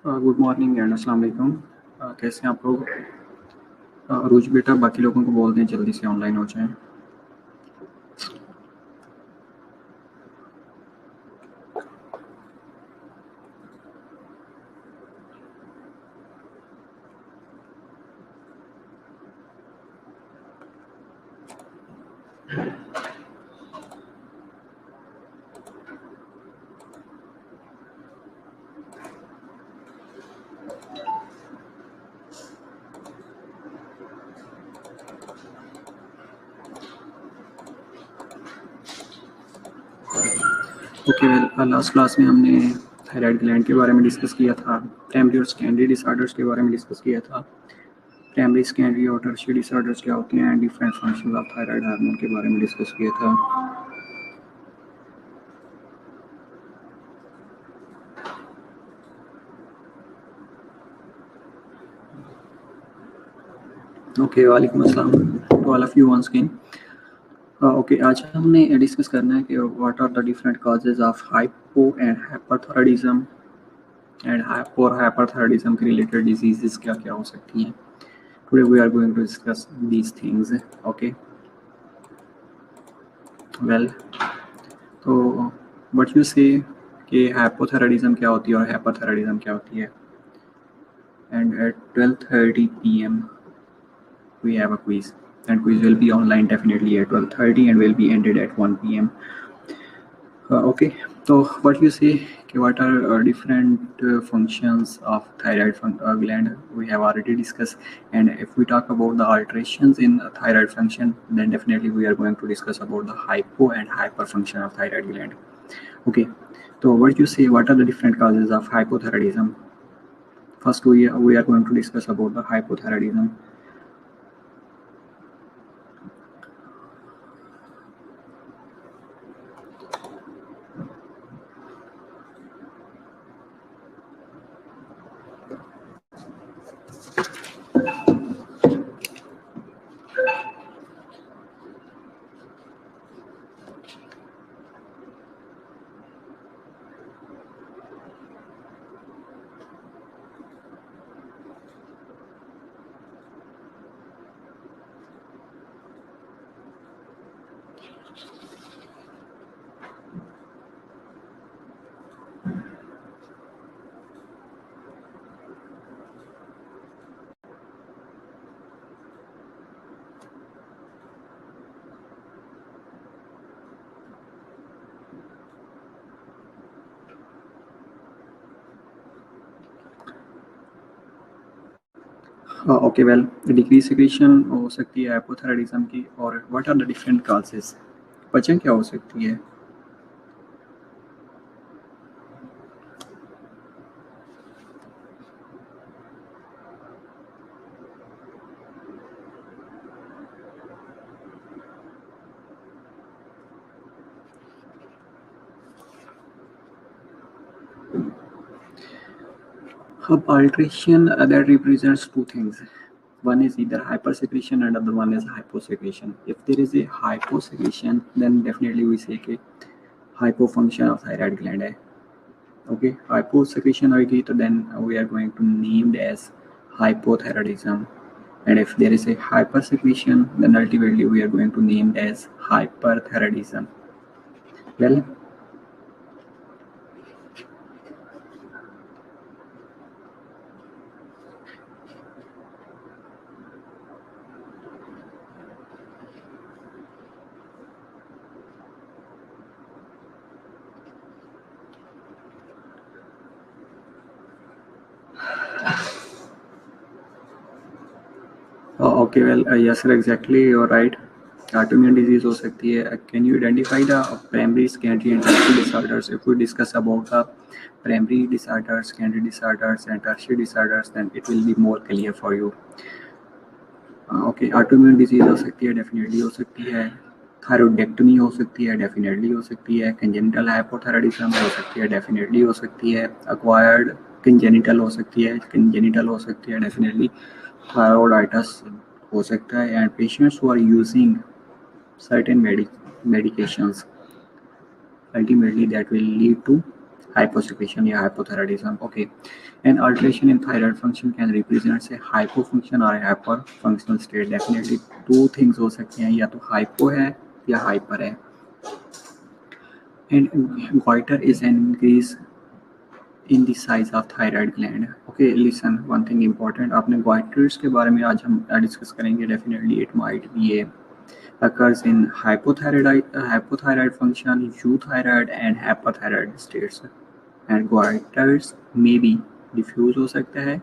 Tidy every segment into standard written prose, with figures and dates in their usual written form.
Good morning and अस्सलाम वालेकुम। कैसे हैं आप लोग? अरूज बेटा बाकी लोगों को बोल दें जल्दी से ऑनलाइन हो जाएं। ओके वेल, लास्ट क्लास में हमने थायराइड ग्लैंड के बारे में डिस्कस किया था, प्राइमरी और सेकेंडरी डिसऑर्डर्स के बारे में डिस्कस किया था। प्राइमरी, सेकेंडरी और टर्शियरी डिसऑर्डर्स क्या होते हैं, different functions of thyroid hormone के बारे में डिस्कस किया था। ओके, वालेकुम अस्सलाम to all of you once again. Okay, आज हमने डिस्कस करना है कि what are the different causes of hypo and hyperthyroidism and hyperthyroidism के रिलेटेड डिजीजेस क्या क्या हो सकती हैं। Today we are going to discuss these things. Okay. Well, तो what you say कि हाइपोथायराइडिज्म क्या होती है और हाइपरथायराइडिज्म क्या होती है। And at 12:30 p.m. we have a quiz, and quiz will be online definitely at 12:30 and will be ended at 1 p.m. Okay. So what you say कि what are different functions of thyroid gland we have already discussed, and if we talk about the alterations in thyroid function, then definitely we are going to discuss about the hypo and hyperfunction of thyroid gland. Okay, so what you say, what are the different causes of hypothyroidism? First we are going to discuss about the hypothyroidism. Okay well, decrease secretion हो सकती है hypothyroidism की, और what are the different causes, वजह क्या हो सकती है। Alteration that represents two things. One is either hypersecretion and other one is hyposecretion. If there is a hyposecretion, then definitely we say कि hypofunction of thyroid gland है. Okay, hyposecretion होगी तो then we are going to named as hypothyroidism. And if there is a hypersecretion, then ultimately we are going to name as hyperthyroidism. Well, okay, well, yes sir, exactly, you're right. Autoimmune disease हो सकती है. Can you identify the primary, secondary and tertiary disorders? If we discuss about the primary disorders, secondary disorders and tertiary disorders, then it will be more clear for you. Okay, autoimmune disease हो सकती है, definitely हो सकती है. थायरॉइडेक्टमी हो सकती है, definitely हो सकती है. कंजेनिटल हाइपोथायराइडिज्म हो सकती है, डेफिनेटली हो सकती है. अक्वायर्ड कंजेनिटल हो सकती है, कंजेनिटल हो सकती है, डेफिनेटली. थायरॉइडाइटिस हो सकता है. And patients who are using certain medications, ultimately that will lead to hyposecretion या hypothyroidism. Okay, an alteration in thyroid function can represent a hypofunction or a hyperfunctional state. Definitely two things हो सकते हैं, या तो hypo है या hyper है. And goiter is an increase in the size of thyroid gland. Okay, listen, one thing important, आपने goiters के बारे में आज हम डिस्कस करेंगे. Definitely it might be a occurs in hypothyroid function, euthyroid and hyperthyroid states. And goiters may be diffuse हो सकता है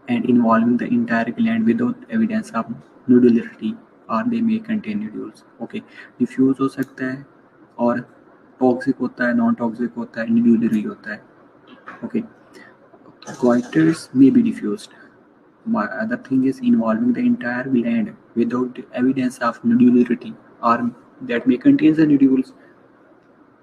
and involving the entire gland without evidence of nodularity, or they may contain nodules. Okay, diffuse हो सकता है और toxic होता है, non toxic होता है, नोडुलरी होता है. Okay, goiters may be diffused. My other thing is involving the entire gland without evidence of nodularity, or that may contain the nodules.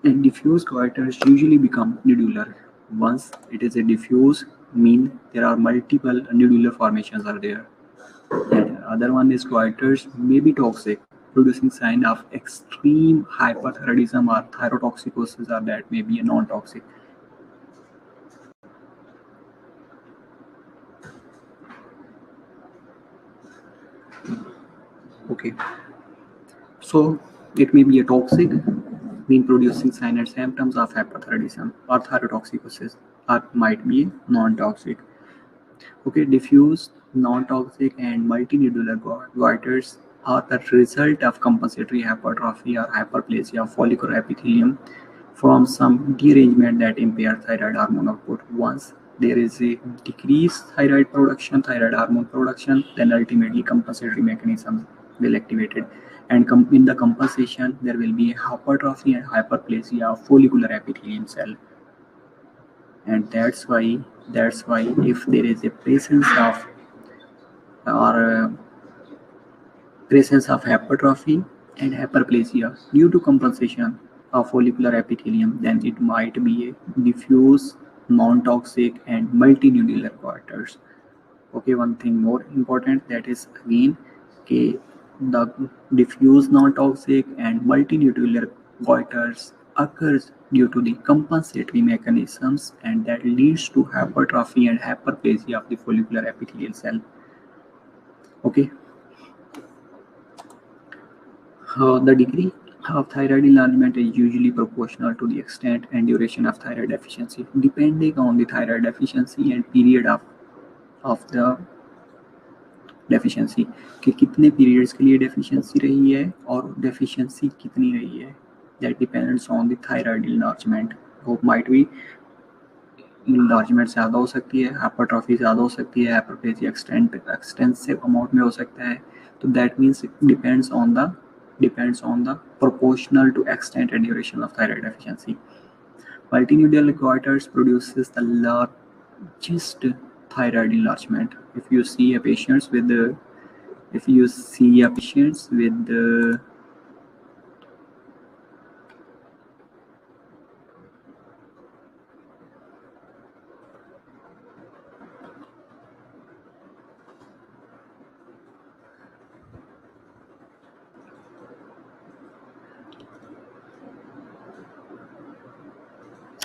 And diffuse goiters usually become nodular. Once it is a diffuse, mean there are multiple nodular formations are there. And other one is goiters may be toxic, producing sign of extreme hyperthyroidism or thyrotoxicosis, or that may be a non-toxic. Okay, so it may be a toxic, mean producing sign and symptoms of hyperthyroidism or thyrotoxicosis, or might be non-toxic. Okay, diffuse, non-toxic and multinodular goiters are the result of compensatory hypertrophy or hyperplasia of follicular epithelium from some derangement that impair thyroid hormone output. Once there is a decreased thyroid production, thyroid hormone production, then ultimately compensatory mechanisms will activated, and in the compensation there will be a hypertrophy and hyperplasia of follicular epithelium cell. And that's why if there is a presence of hypertrophy and hyperplasia due to compensation of follicular epithelium, then it might be a diffuse, non-toxic and multinodular goiters. Okay, one thing more important, that is again the diffuse, non-toxic and multinodular goiters occurs due to the compensatory mechanisms, and that leads to hypertrophy and hyperplasia of the follicular epithelial cell. Okay, the degree of thyroid enlargement is usually proportional to the extent and duration of thyroid deficiency, depending on the thyroid deficiency and period of the deficiency कि कितने periods के लिए deficiency रही है और deficiency कितनी रही है. That depends on the thyroid enlargement. वो माइट बी इनलार्जमेंट ज़्यादा हो सकती है, हाइपरट्रॉफी ज़्यादा हो सकती है, हाइपरप्लेजिया एक्सटेंसिव अमाउंट में हो सकता है. तो that means depends on the proportional to extent and duration of thyroid deficiency. Multinodular goiters produces the largest thyroid enlargement. If you see a patient with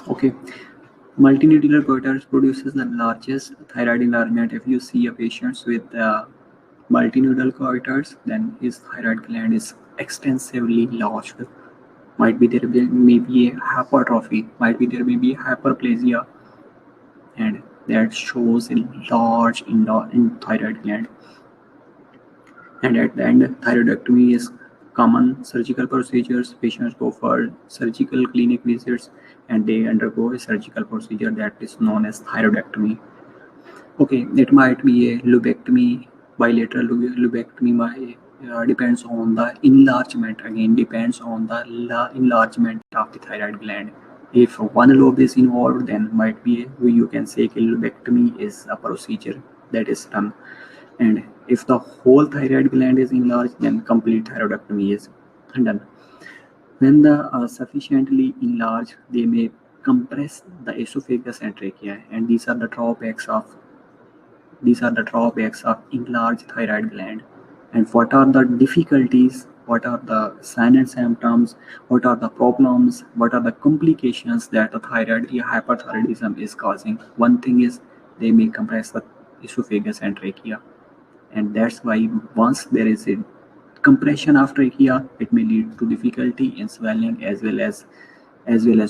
okay, multinodular goiters produces the largest thyroid enlargement. If you see a patient with multinodular goiters, then his thyroid gland is extensively enlarged. Might be there may be a hypertrophy, might be there may be hyperplasia, and that shows a large in thyroid gland. And at the end, thyroidectomy is common surgical procedures. Patients go for surgical clinic visits and they undergo a surgical procedure that is known as thyroidectomy. Okay, it might be a lobectomy, bilateral lobectomy, depends on the enlargement. Again, depends on the enlargement of the thyroid gland. If one lobe is involved, then might be you can say lobectomy is a procedure that is done. And if the whole thyroid gland is enlarged, then complete thyroidectomy is done. When the sufficiently enlarged, they may compress the esophagus and trachea, and these are the drawbacks of enlarged thyroid gland. And what are the difficulties what are the signs and symptoms, what are the problems, what are the complications that the thyroid hyperthyroidism is causing. One thing is they may compress the esophagus and trachea, and that's why once there is a compression of trachea, it may lead to difficulty in swelling as well as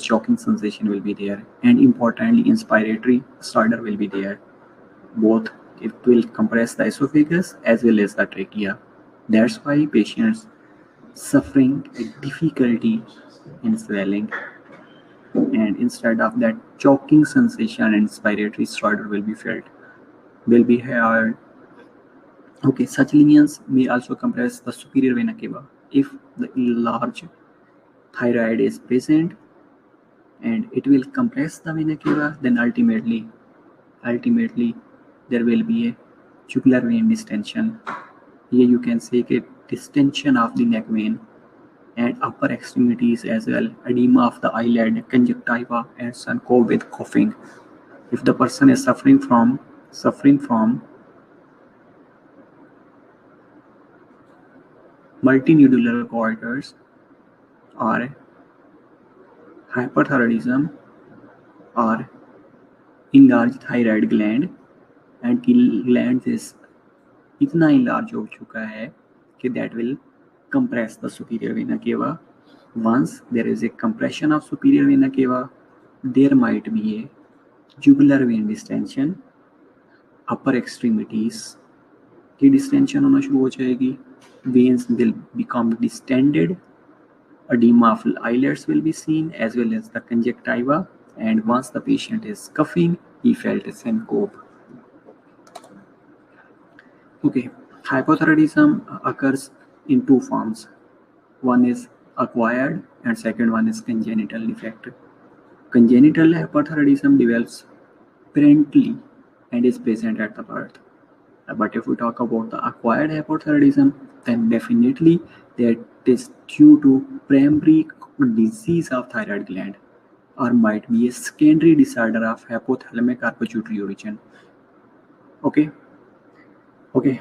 choking sensation will be there, and importantly inspiratory disorder will be there. Both it will compress the esophagus as well as the trachea. That's why patients suffering a difficulty in swelling, and instead of that choking sensation and inspiratory disorder will be heard. Okay, such lesions may also compress the superior vena cava. If the large thyroid is present and it will compress the vena cava, then ultimately there will be a jugular vein distension. Here you can see a distension of the neck vein and upper extremities as well, edema of the eyelid, conjunctiva, and syncope with coughing. If the person is suffering from multinodular goiters or hyperthyroidism or enlarged thyroid gland, and gland is इतना enlarged हो चुका है कि that will compress the superior vena cava. Once there is a compression of superior vena cava, there might be a jugular vein distension, upper extremities की distension होना शुरू हो जाएगी, veins will become distended, edema of eyelids will be seen as well as the conjunctiva, and once the patient is coughing, he felt a syncope. Okay, hypothyroidism occurs in two forms. One is acquired and second one is congenital defect. Congenital hypothyroidism develops parentally and is present at the birth. But if we talk about the acquired hypothyroidism, then definitely that is due to primary disease of thyroid gland or might be a secondary disorder of hypothalamic or pituitary origin. Okay,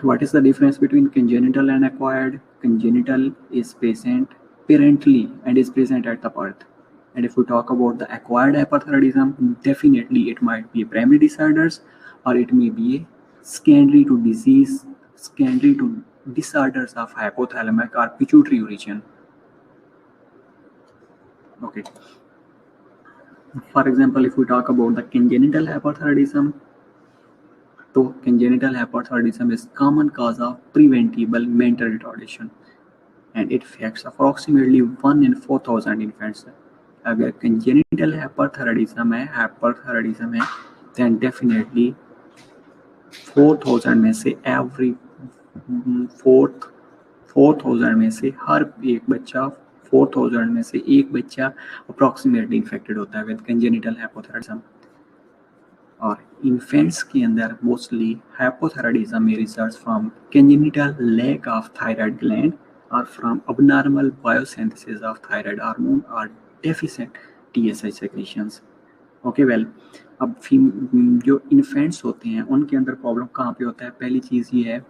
what is the difference between congenital and acquired? Congenital is present parentally and is present at the birth. And if we talk about the acquired hyperthyroidism, definitely it might be primary disorders or it may be a secondary to disorders of hypothalamic or pituitary origin. Okay. For example, if we talk about the congenital hyperthyroidism, so congenital hyperthyroidism is common cause of preventable mental retardation and it affects approximately 1 in 4,000 infants. अगर congenital hyperthyroidism है then definitely 4,000 में से every 4,000 में से हर एक बच्चा 4,000 में से एक बच्चा approximately infected होता है with congenital hypothyroidism. और infants के अंदर mostly hypothyroidism may result from congenital lack of thyroid gland or from abnormal biosynthesis of thyroid hormone or deficient TSH secretions. Okay, well, अब जो इन्फेंट्स होते हैं उनके अंदर प्रॉब्लम कहाँ पे होता है? पहली चीज़ ये है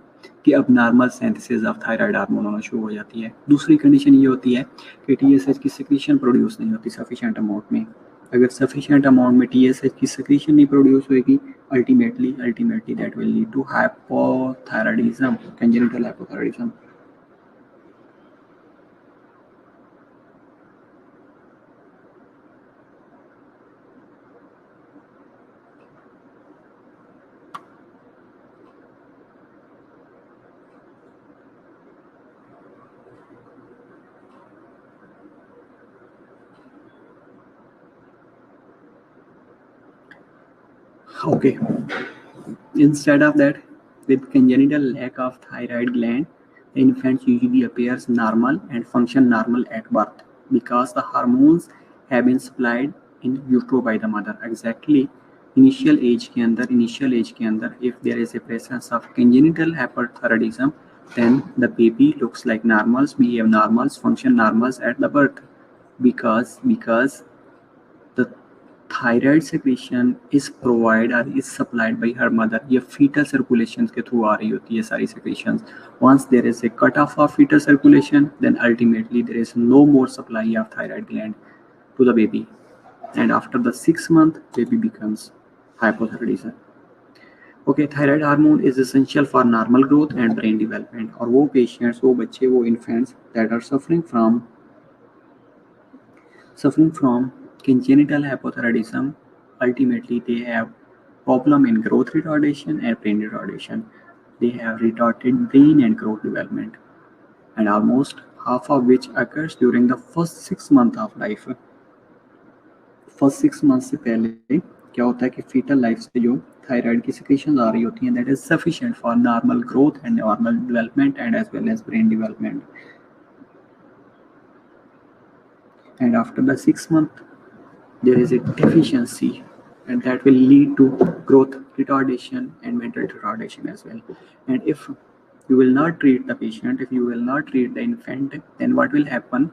कि abnormal synthesis of thyroid hormone होना शुरू हो जाती है. दूसरी कंडीशन ये होती है कि TSH की secretion प्रोड्यूस नहीं होती sufficient amount में. अगर sufficient amount में TSH की secretion नहीं प्रोड्यूस होगी, ultimately that will lead to hypothyroidism, congenital hypothyroidism. Okay. Instead of that, with congenital lack of thyroid gland, the infant usually appears normal and function normal at birth because the hormones have been supplied in utero by the mother. Exactly. Initial age के अंदर, if there is a presence of congenital hyperthyroidism, then the baby looks like normals, behave normals, function normals at the birth because the thyroid secretion is provided or is supplied by her mother. ये fetal circulation के through आ रही होती है सारी secretions. Once there is a cut off of fetal circulation, then ultimately there is no more supply of thyroid gland to the baby, and after the 6 month baby becomes hypothyroidism. Okay, thyroid hormone is essential for normal growth and brain development. और वो patients, वो बच्चे, वो infants that are suffering from congenital hypothyroidism, ultimately they have problem in growth retardation and brain retardation. They have retarded brain and growth development, and almost half of which occurs during the first 6 months of life. First 6 month से पहले क्या होता है कि fetal life से जो thyroid की secretions आ रही होती हैं, that is sufficient for normal growth and normal development and as well as brain development. And after the 6 month there is a deficiency, and that will lead to growth retardation and mental retardation as well. And if you will not treat the patient, if you will not treat the infant, then what will happen?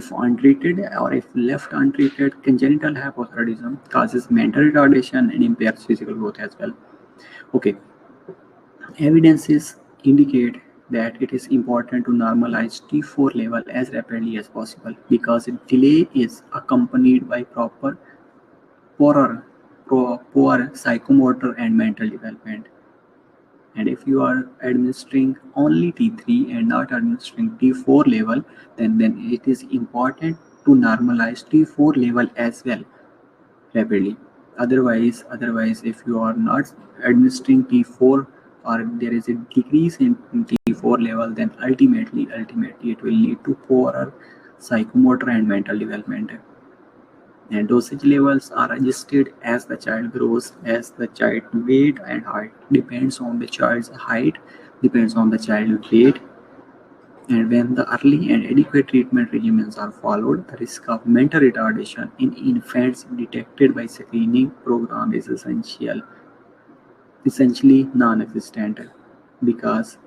If untreated or if left untreated, congenital hypothyroidism causes mental retardation and impairs physical growth as well. Okay, evidences indicate that it is important to normalize T4 level as rapidly as possible, because delay is accompanied by poor psychomotor and mental development. And if you are administering only T3 and not administering T4 level, then it is important to normalize T4 level as well rapidly. Otherwise, if you are not administering T4 or there is a decrease in T4 level, then ultimately it will lead to poorer psychomotor and mental development. And dosage levels are adjusted as the child grows, as the child weight and height depends on the child's height, depends on the child weight. And when the early and adequate treatment regimens are followed, the risk of mental retardation in infants detected by screening program is essentially non-existent, because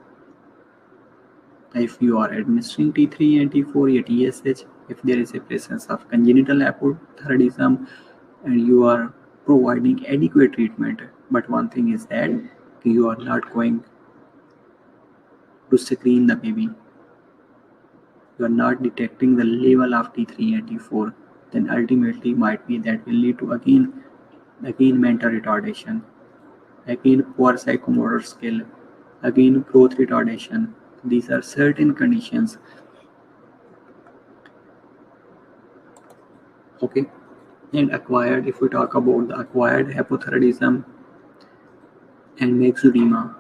if you are administering T3 and T4 or TSH, if there is a presence of congenital hypothyroidism and you are providing adequate treatment, but one thing is that you are not going to screen the baby, you are not detecting the level of T3 and T4, then ultimately might be that will lead to again mental retardation, again poor psychomotor skill, again growth retardation. These are certain conditions. Okay, and acquired, if we talk about the acquired hypothyroidism and myxedema,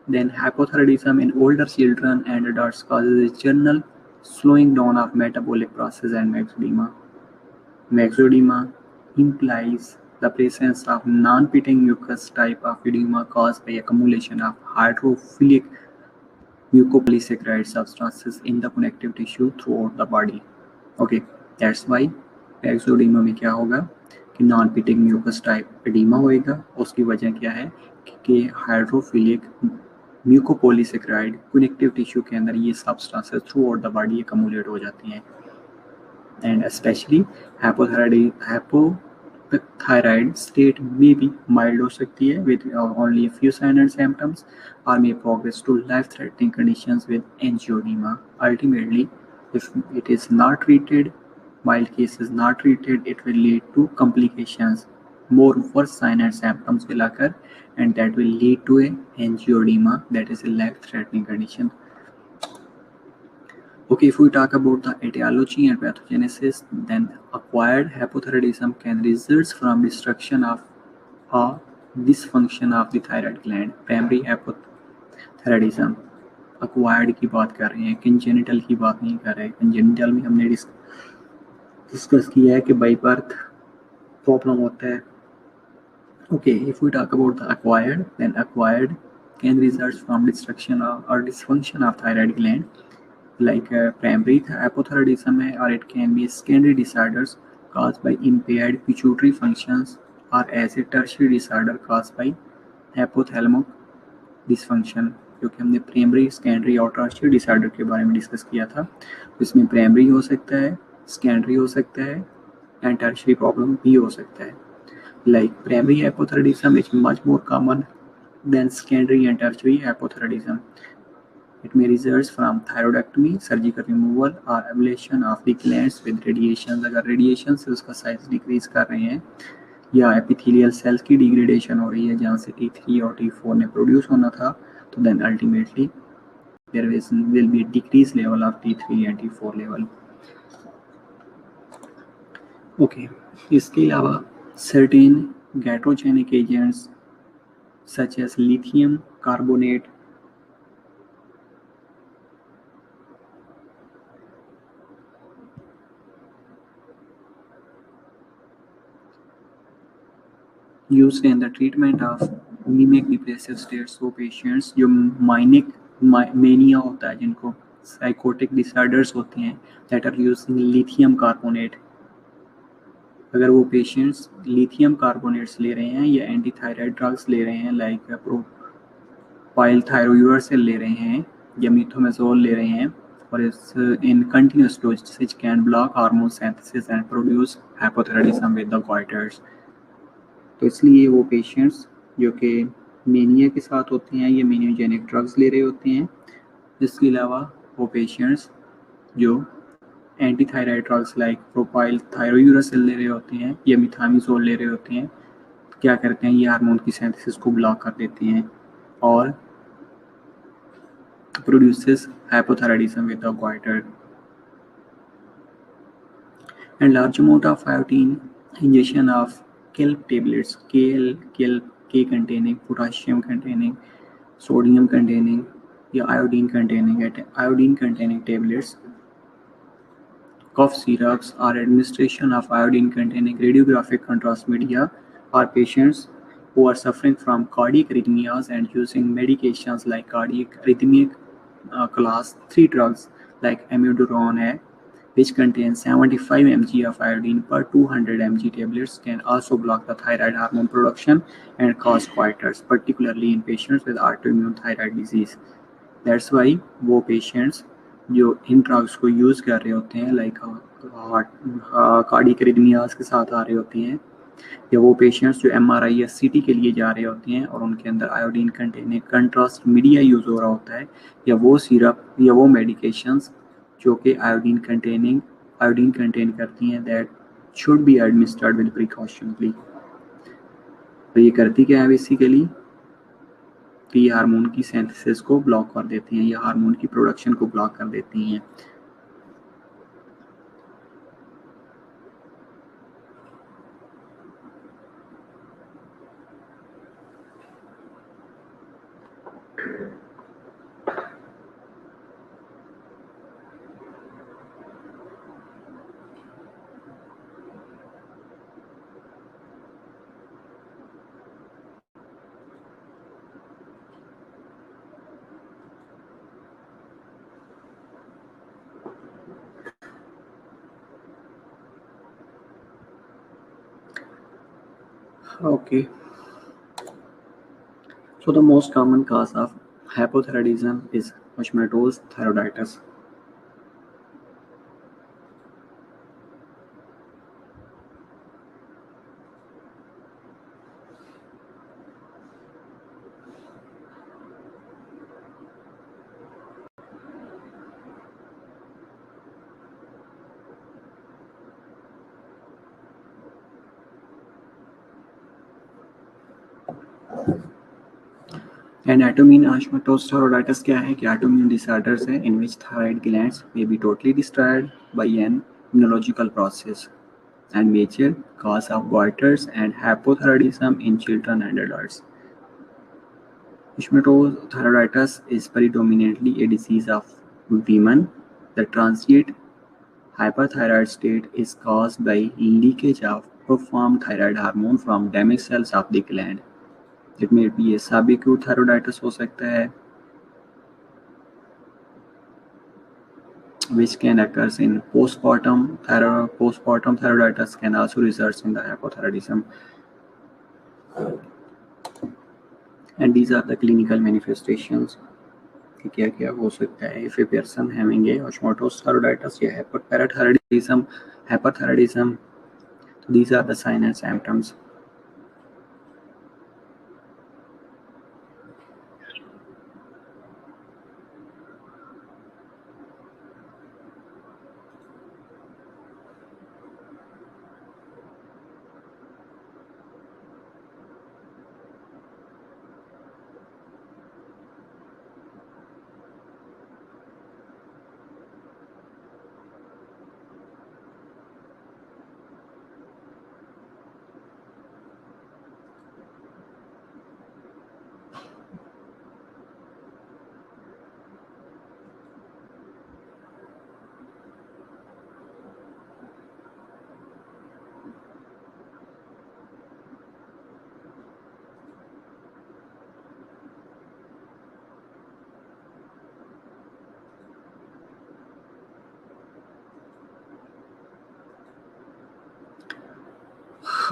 then hypothyroidism in older children and adults causes a general slowing down of metabolic process and myxedema. Myxedema implies the presence of non-pitting mucus type of edema caused by accumulation of hydrophilic mucopolysaccharide substances in the connective tissue throughout the body. Okay, that's why myxedema में क्या होगा कि non pitting mucous type oedema होएगा. उसकी वजह क्या है कि हाइड्रोफिलिक म्यूकोपोलीसेक्राइड कनेक्टिव टिश्यू के अंदर ये substances through out the body accumulate हो जाती हैं. And specially hypothyroid state may be mild हो सकती है with only a few signs and symptoms, or may progress to life-threatening conditions with angioedema. Ultimately, if it is not treated, mild cases not treated, it will lead to complications. More worse signs and symptoms will occur, and that will lead to a angioedema, that is a life-threatening condition. Okay, if we talk about the etiology and pathogenesis, then acquired hypothyroidism can result from destruction of a dysfunction of the thyroid gland. Primary hypothyroidism acquired की बात कर रहे हैं, congenital की बात नहीं कर रहे. congenital में हमने डिस्कस किया है कि बाई बर्थ प्रॉब्लम होता है. Okay, if we talk about the acquired, then acquired can result from destruction or dysfunction of thyroid gland, like primary hypothyroidism है, or it can be secondary disorders caused by impaired pituitary functions, or as a tertiary disorder caused by hypothalamic dysfunction. क्योंकि हमने primary, secondary और tertiary disorder के बारे में discuss किया था. इसमें प्राइमरी हो सकता है, सेकेंडरी हो सकता है, एंड टर्शियरी प्रॉब्लम भी हो सकता है. Like primary hypothyroidism is much more common than secondary and tertiary hypothyroidism. It may result from thyroidectomy, surgical removal or ablation of the glands with radiation. अगर रेडिएशन से उसका साइज डिक्रीज कर रहे हैं या एपिथेलियल सेल्स की degradation हो रही है जहाँ से T3 और T4 ने प्रोड्यूस होना था, तो then ultimately there will be a decreased level of T3 and T4 level. Okay, इसके अलावा certain iatrogenic agents such as lithium carbonate used in the treatment of manic depressive states. So patients जो manic mania होता है, जिनको psychotic disorders होते हैं, that are using lithium carbonate. अगर वो पेशेंट्स लिथियम कार्बोनेट्स ले रहे हैं या एंटी थायराइड ड्रग्स ले रहे हैं लाइक प्रोपाइल थायरोयूरसेल ले रहे हैं या मीथोमेजोल ले रहे हैं और इस in continuous doses can block hormone synthesis and produce hypothyroidism with the goitres. तो इसलिए वो पेशेंट्स जो कि मेनिया के साथ होते हैं या मेनियोजेनिक ड्रग्स ले रहे होते हैं. इसके अलावा वो पेशेंट्स जो anti thyroid drugs like propylthiouracil ले रहे होते हैं या मिथामिजोल ले रहे होते हैं, क्या करते हैं, ये हार्मोन की सिंथेसिस को ब्लॉक कर देते हैं और produces hypothyroidism with the goitre. And large amount of iodine injection of kelp tablets, kelp containing, potassium containing, sodium containing या iodine containing tablets, cough syrups or administration of iodine containing radiographic contrast media are patients who are suffering from cardiac arrhythmias and using medications like cardiac arrhythmic class 3 drugs like amiodarone है, which contains 75 mg of iodine per 200 mg tablets, can also block the thyroid hormone production and cause coitus, particularly in patients with autoimmune thyroid disease. That's why वो patients जो इन drugs को use कर रहे होते हैं like cardiac अरिथमियास के साथ आ रहे होते हैं या वो पेशेंट्स जो MRI या CT के लिए जा रहे होते हैं और उनके अंदर iodine containing contrast media use हो रहा होता है या वो सिरप या वो मेडिकेशंस जो कि आयोडीन कंटेन करती हैं, that should be administered with precautionly. तो ये करती क्या है बेसिकली कि ये हार्मोन की सिंथेसिस को ब्लॉक कर देती हैं या हार्मोन की प्रोडक्शन को ब्लॉक कर देती हैं. Okay. So the most common cause of hypothyroidism is Hashimoto's thyroiditis. And autoimmune Hashimoto's thyroiditis क्या है कि autoimmune disorders है in which thyroid glands may be totally destroyed by an immunological process and major cause of goiters and hypothyroidism in children and adults. Hashimoto's thyroiditis is predominantly a disease of women. The transient hyperthyroid state is caused by leakage of performed thyroid hormone from damaged cells of the gland. It may be a subacute thyroiditis हो सकता है which can occur in postpartum thyroiditis can also result in the hypothyroidism. And these are the clinical manifestations कि क्या क्या हो सकता है if a person having a Hashimoto's thyroiditis या hyperthyroidism These are the signs and symptoms.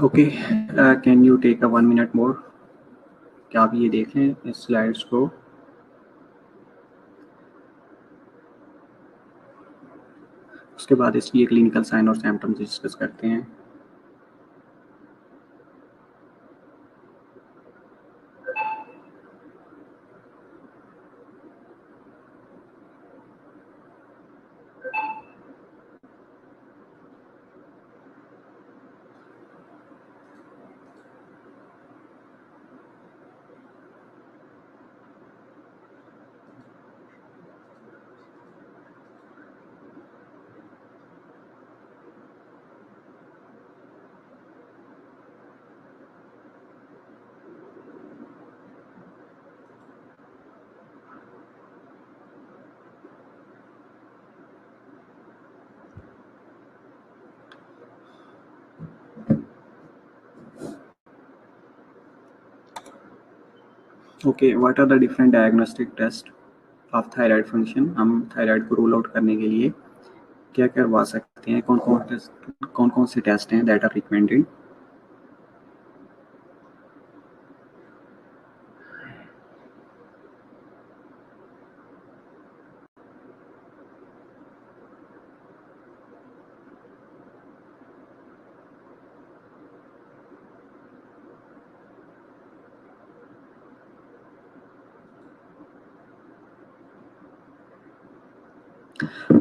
Okay, can you take a 1 minute more? क्या आप ये देख लें इस स्लाइड्स को? उसके बाद इसकी क्लिनिकल साइन और सिम्टम्स डिस्कस करते हैं. Okay, what are the different diagnostic test of thyroid function? हम थायराइड को रूल आउट करने के लिए क्या करवा सकते हैं? कौन कौन से टेस्ट हैं that are recommended?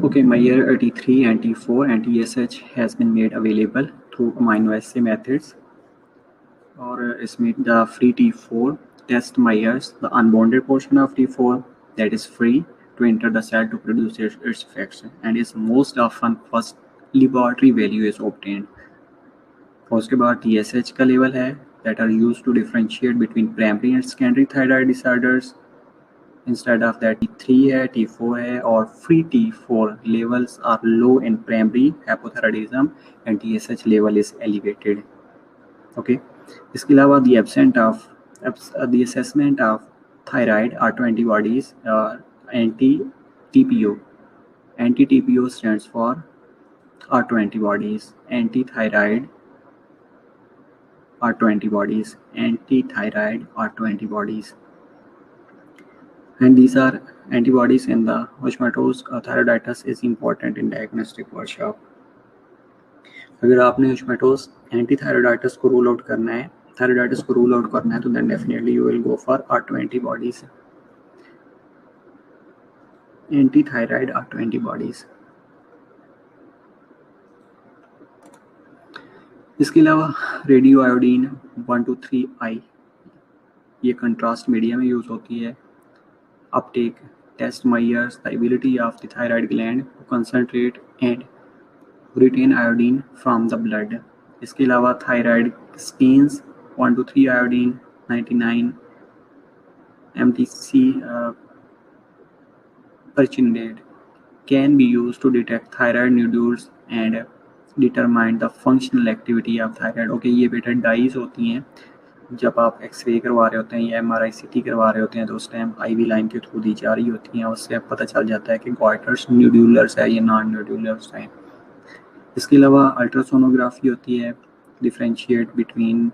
Okay, Meyer T3 and T4 and TSH has been made available through amino acid methods. Or इसमें the free T4 test Meyer's the unbounded portion of T4 that is free to enter the cell to produce its effects, and is most often first laboratory value is obtained. उसके बाद TSH का level है that are used to differentiate between primary and secondary thyroid disorders. Instead of that T3 है, T4 है, और free T4 levels are low in primary hypothyroidism and TSH level is elevated. Okay. इसके अलावा the assessment of thyroid autoantibodies anti-TPO. Anti-TPO stands for autoantibodies, anti-thyroid autoantibodies, anti-thyroid autoantibodies. And these are antibodies in the Hashimoto's thyroiditis is important in diagnostic workshop. अगर आपने Hashimoto's एंटीथायरॉइडाइटिस को rule out करना है, thyroiditis को rule out करना है, तो then definitely you will go for autoantibodies, antithyroid autoantibodies. इसके अलावा रेडियो आयोडीन 123I ये कंट्रास्ट मीडिया में यूज होती है. Uptake test measures the ability of the thyroid gland to concentrate and retain iodine from the blood. इसके अलावा thyroid scans 123 iodine 99 MTC perchinate can be used to detect thyroid nodules and determine the functional activity of thyroid. Okay, ये बेटा dies होती हैं जब आप x ray करवा रहे होते हैं या MRI CT करवा रहे होते हैं तो उस टाइम IV लाइन के थ्रू दी जा रही होती हैं, उससे पता चल जाता है कि गॉइटर्स न्यूड्यूलर्स है या नॉन न्यूड्यूलर्स हैं. इसके अलावा अल्ट्रासोनोग्राफी होती है, differentiate between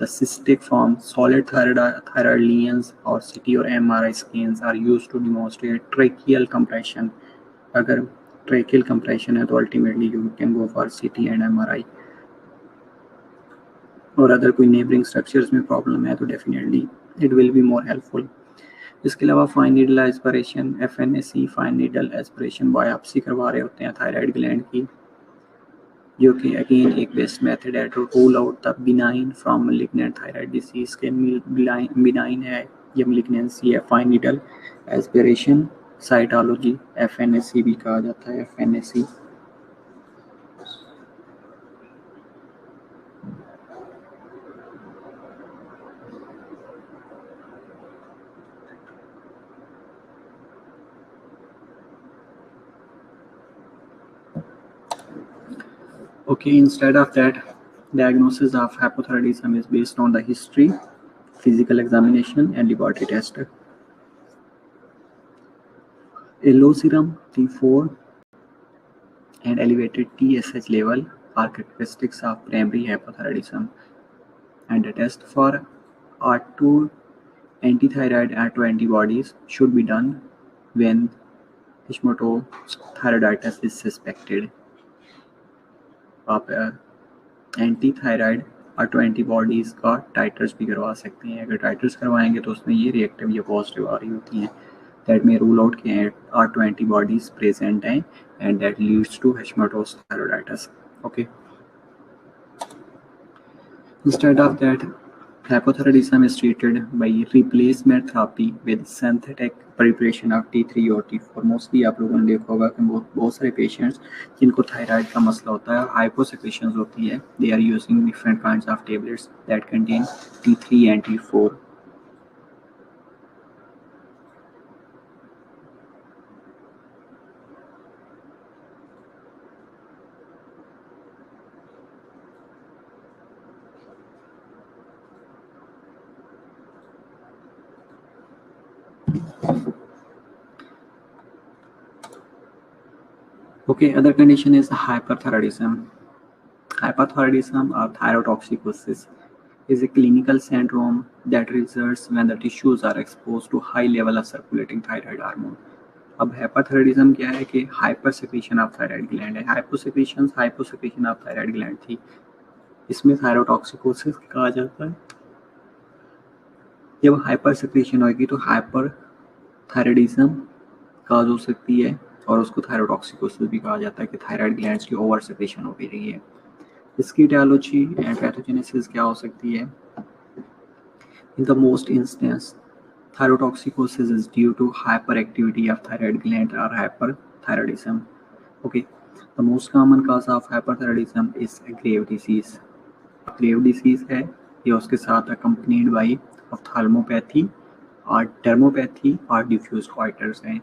the cystic form solid thyroid lesions, और CT और MRI scans are used to demonstrate tracheal compression. अगर ट्रेकियल कंप्रेशन है तो ultimately you can go for CT and MRI. और अगर कोई नेबरिंग स्ट्रक्चर्स में प्रॉब्लम है तो definitely it will be more helpful. इसके अलावा fine needle aspiration, FNAC fine needle aspiration biopsy करवा रहे होते हैं थायराइड ग्लैंड की, जो कि अगेन एक बेस्ट मेथड है to rule out the benign from malignant thyroid disease के बिनाइन है या मैलिग्नेंसी है fine needle aspiration cytology FNAC भी कहा जाता है FNAC। Okay, instead of that, diagnosis of hypothyroidism is based on the history, physical examination, and laboratory test. A low serum T4 and elevated TSH level are characteristics of primary hypothyroidism, and the test for R2 antithyroid R2 antibodies should be done when Hashimoto's thyroiditis is suspected. आप anti thyroid R2 antibodies का titres भी करवा सकते हैं। अगर titres करवाएंगे तो उसमें ये रिएक्टिव या पॉजिटिव आ रही होती हैं, दैट में रूल आउट के R2 एंटीबॉडीज़ प्रेजेंट हैं and that leads to Hashimoto's thyroiditis. Okay. Instead of that, hypothyroidism is treated by replacement therapy with synthetic preparation of T3 और T4. मोस्टली आप लोगों ने देखा होगा कि बहुत सारे पेशेंट्स जिनको थायराइड का मसला होता है, हाइपोसेक्रेशंस होती है, they are using different kinds of tablets that contain T3 and T4. Okay, other condition is hyperthyroidism. Hyperthyroidism or thyrotoxicosis is a clinical syndrome that results when the tissues are exposed to high level of circulating thyroid hormone. अब hyperthyroidism क्या है कि hyper secretion of thyroid gland है, hyposecretion of thyroid gland थी, इसमें thyrotoxicosis कहा जाता है। जब हाइपर सेक्रेशन होगी तो हाइपर थायराइडिज्म काज हो सकती है और उसको थायरोटॉक्सिकोसिस भी कहा जाता है कि थायराइड ग्लैंड्स की ओवर सेक्रेशन हो रही है। इसकी etiology एंड पैथोजेनेसिस क्या हो सकती है? In the most instance, thyrotoxicosis is due to hyperactivity of thyroid gland or hyperthyroidism. Okay, the most common cause of hyperthyroidism is Graves' disease. Graves' disease है, ये उसके साथ accompanied by ophthalmopathy और dermopathy और diffuse goiters हैं।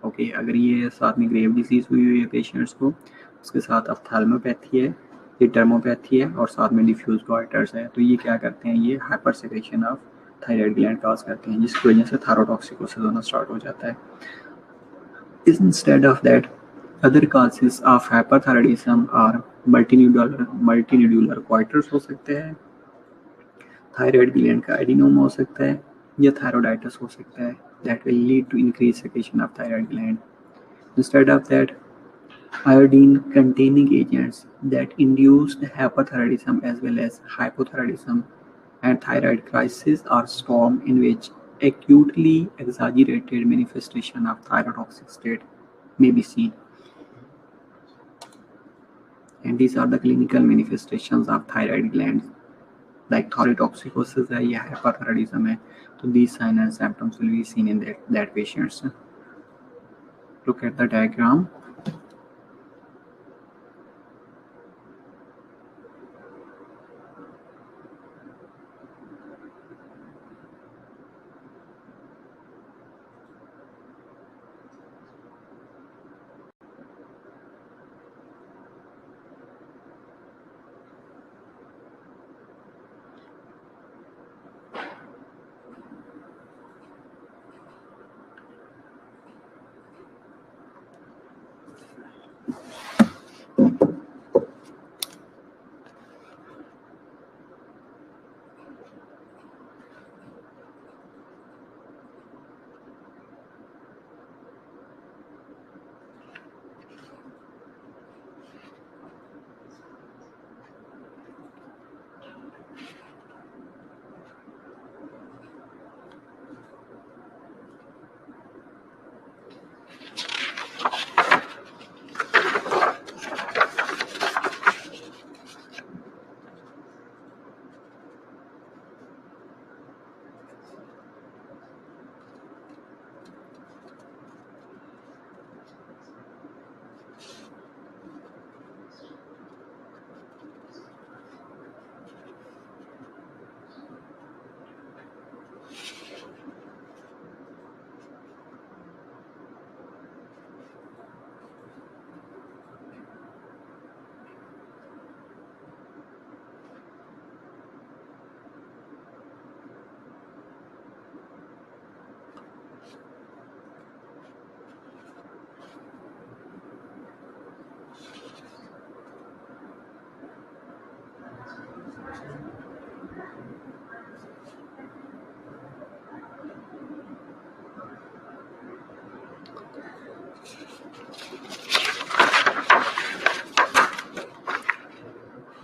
Okay, अगर ये साथ में ग्रेव डिसीज हुई है पेशेंट्स को, उसके साथ ऑफ्थाल्मोपैथी है, ये टर्मोपैथी है और साथ में डिफ्यूज गॉइटर्स है, तो ये क्या करते हैं, ये hyper secretion of thyroid gland cause करते हैं, जिसकी वजह से थायरोटॉक्सिकोसिस होना स्टार्ट हो जाता है। Instead of that, other causes of hyperthyroidism are multinodular goitres हो सकते हैं, थायराइड ग्लैंड का एडिनोमा हो सकता है या थायरोइडाइटिस हो सकता है, that will lead to increased secretion of thyroid gland. Instead of that, iodine containing agents that induce hyperthyroidism as well as hypothyroidism and thyroid crisis are storm in which acutely exaggerated manifestation of thyrotoxic state may be seen. And these are the clinical manifestations of thyroid glands. Like thyrotoxicosis है या hyperthyroidism है, so these signs and symptoms will be seen in that patients. Look at the diagram.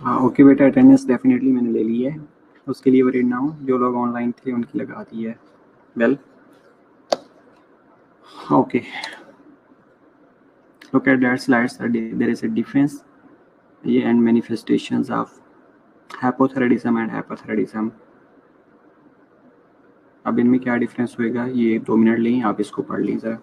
हाँ okay बेटा, attendance definitely मैंने ले ली है, उसके लिए वरीड ना हो, जो लोग ऑनलाइन थे उनकी लगा दी है। Well okay, look at that slides, there is a difference and manifestations of hypothyroidism and hyperthyroidism. अब इनमें क्या डिफरेंस होएगा, ये 2 मिनट लें, आप इसको पढ़ लीजिए जरा।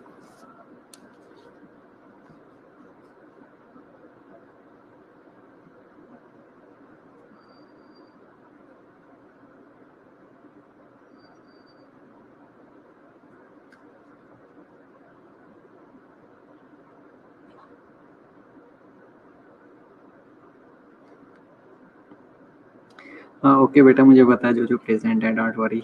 हाँ ओके बेटा, मुझे बता जो प्रेजेंट है, डोंट वरी।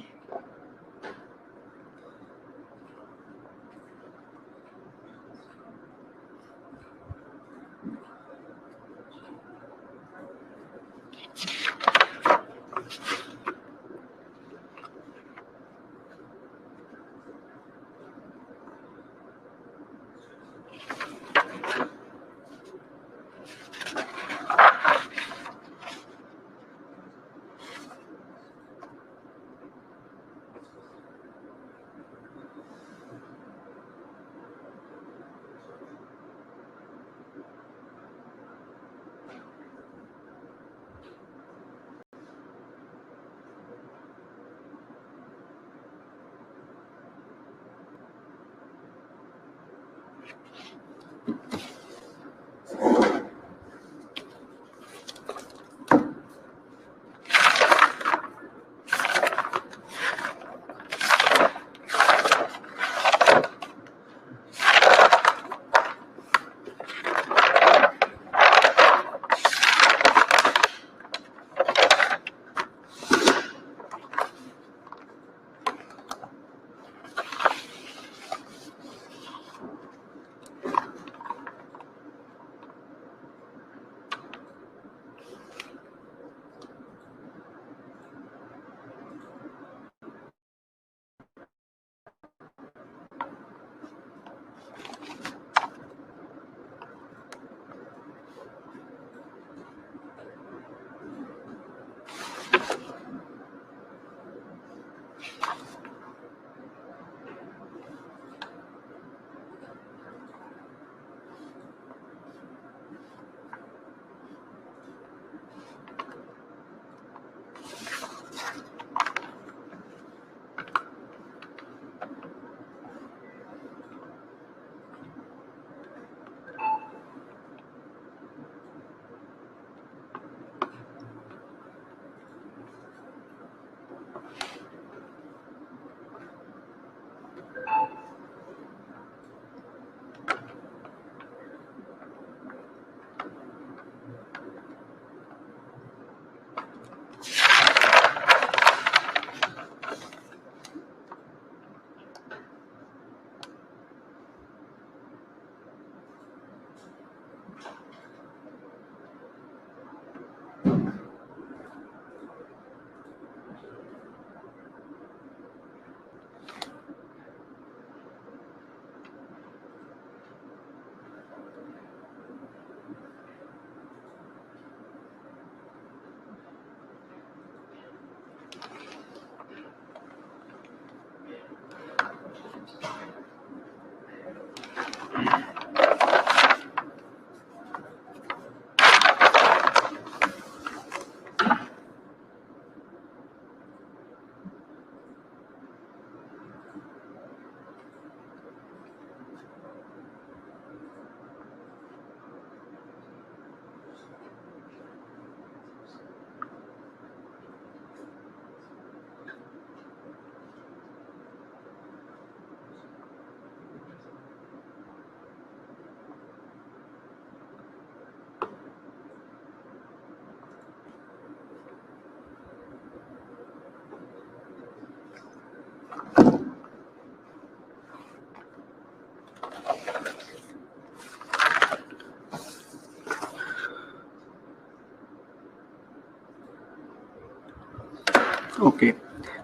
ओके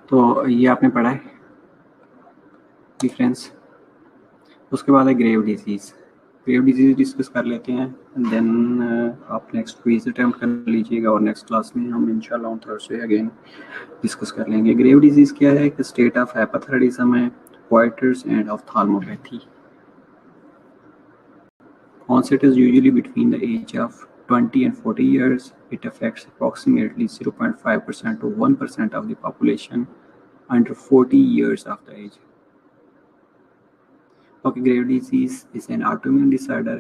तो ये आपने पढ़ा है डिफरेंस। उसके बाद है Grave disease. Grave disease discuss कर लेते हैं, देन आप नेक्स्ट क्विज अटेम्प्ट कर लीजिएगा और नेक्स्ट क्लास में हम इंशाल्लाह ऑन थर्सडे अगेन डिस्कस कर लेंगे। ग्रेव डिजीज क्या है? कि स्टेट ऑफ हाइपोथायराइडिज्म है, goitres and ophthalmopathy. Onset is usually between the age of 20 and 40 years. It affects approximately 0.5% to 1% of the population under 40 years of the age. Okay, Graves' disease is an autoimmune disorder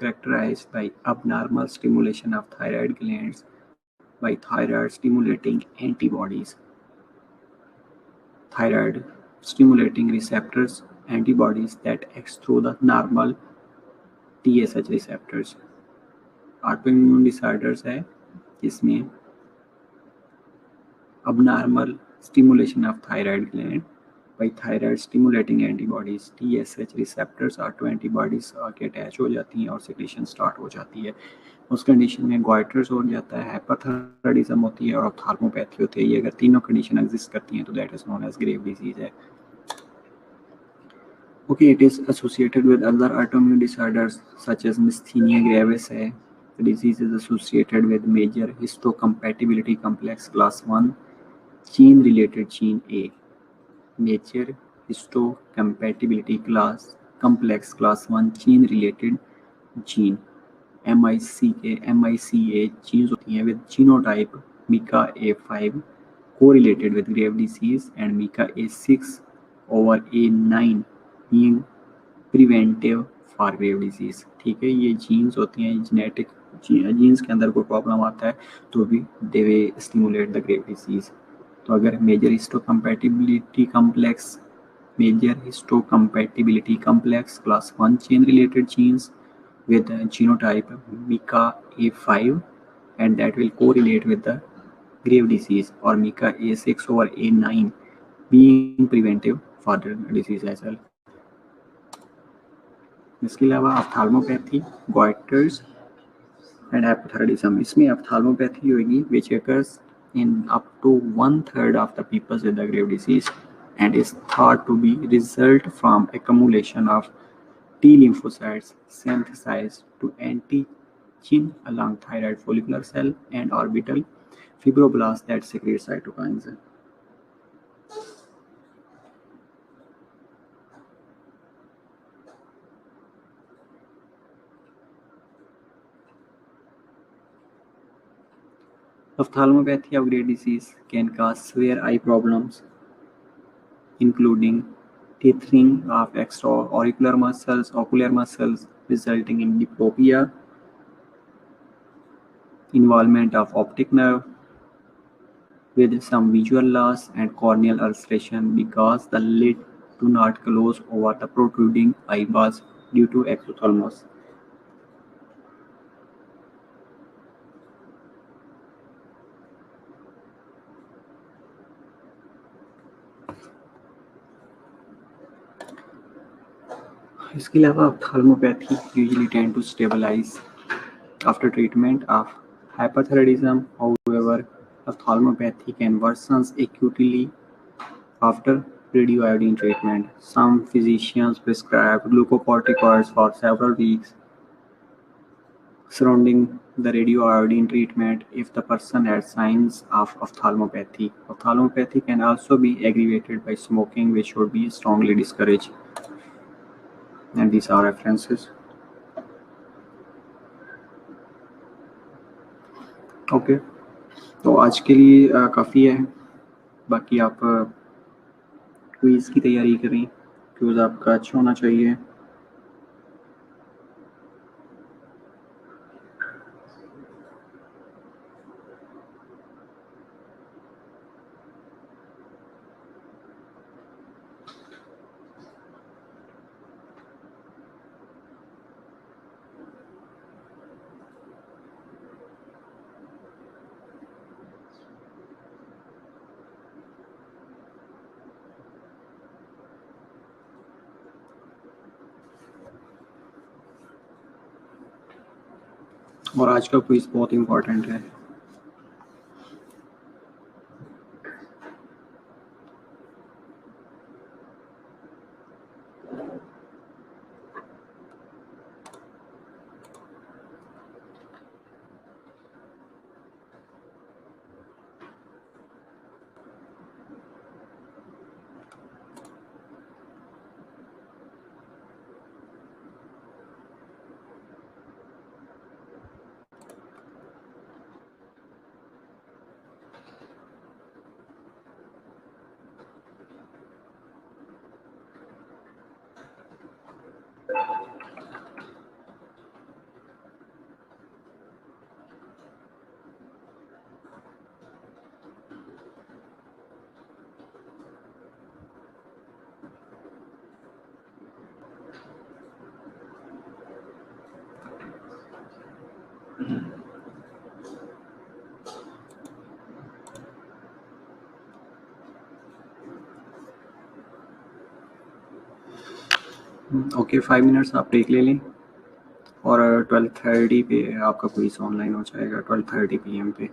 characterized by abnormal stimulation of thyroid glands by thyroid-stimulating antibodies. Thyroid-stimulating receptors, antibodies that act through the normal TSH receptors. Autoimmune disorders है जिसमें abnormal stimulation of thyroid gland by thyroid stimulating antibodies TSH receptors और to antibodies आके attach हो जाती हैं और secretion start हो जाती है। उस कंडीशन में गोइटर्स हो जाता है, हाइपरथायराइडिज्म होती है और ऑप्थेल्मोपैथी होती है। ये अगर तीनों कंडीशन एग्जिस्ट करती हैं तो that is known as Grave disease है। Okay, it is associated with other autoimmune disorders such as myasthenia gravis है। The disease is associated with major histocompatibility complex class 1 gene related gene A, major histocompatibility complex class 1 gene related gene MICA genes होती हैं with genotype MICA-A5 correlated with grave disease and MICA-A6 over A9 being preventive for grave disease। ठीक है, ये jeans होती हैं, genetic jeans के अंदर कोई प्रॉब्लम आता है तो भी they will stimulate the Grave disease. तो अगर major histocompatibility complex class 1 chain related genes with genotype MICA-A5 and that will correlate with the grave disease, or MICA-A6 over A9 being preventive for the disease as well। इसके अलावा ऑप्थेल्मोपैथी, गोइटर्स and hypothyroidism. इसमें ऑप्थेल्मोपैथी होगी which occurs in up to 1/3 of the people with the grave disease and is thought to be result from accumulation of T lymphocytes synthesized to antigen along thyroid follicular cell and orbital fibroblasts that secrete cytokines। Ophthalmopathy of grave disease can cause severe eye problems, including teething of extraauricular muscles, ocular muscles, resulting in diplopia, involvement of optic nerve, with some visual loss and corneal ulceration because the lid do not close over the protruding eyeballs due to exophthalmos। इसके अलावा ophthalmopathy usually tend to stabilize after treatment of hyperthyroidism. However, ophthalmopathy can worsen acutely after radioiodine treatment. Some physicians prescribe glucocorticoids for several weeks surrounding the radioiodine treatment if the person has signs of ophthalmopathy. Ophthalmopathy can also be aggravated by smoking, which should be strongly discouraged। And these are references। Okay, तो आज के लिए काफ़ी है। बाकी आप quiz की तैयारी करें, क्विज़ आपका अच्छा होना चाहिए। और आज का क्विज़ बहुत इम्पोर्टेंट है। ओके, 5 मिनट्स आप ब्रेक ले लें और 12:30 पे आपका क्विज ऑनलाइन हो जाएगा, 12:30 PM पे।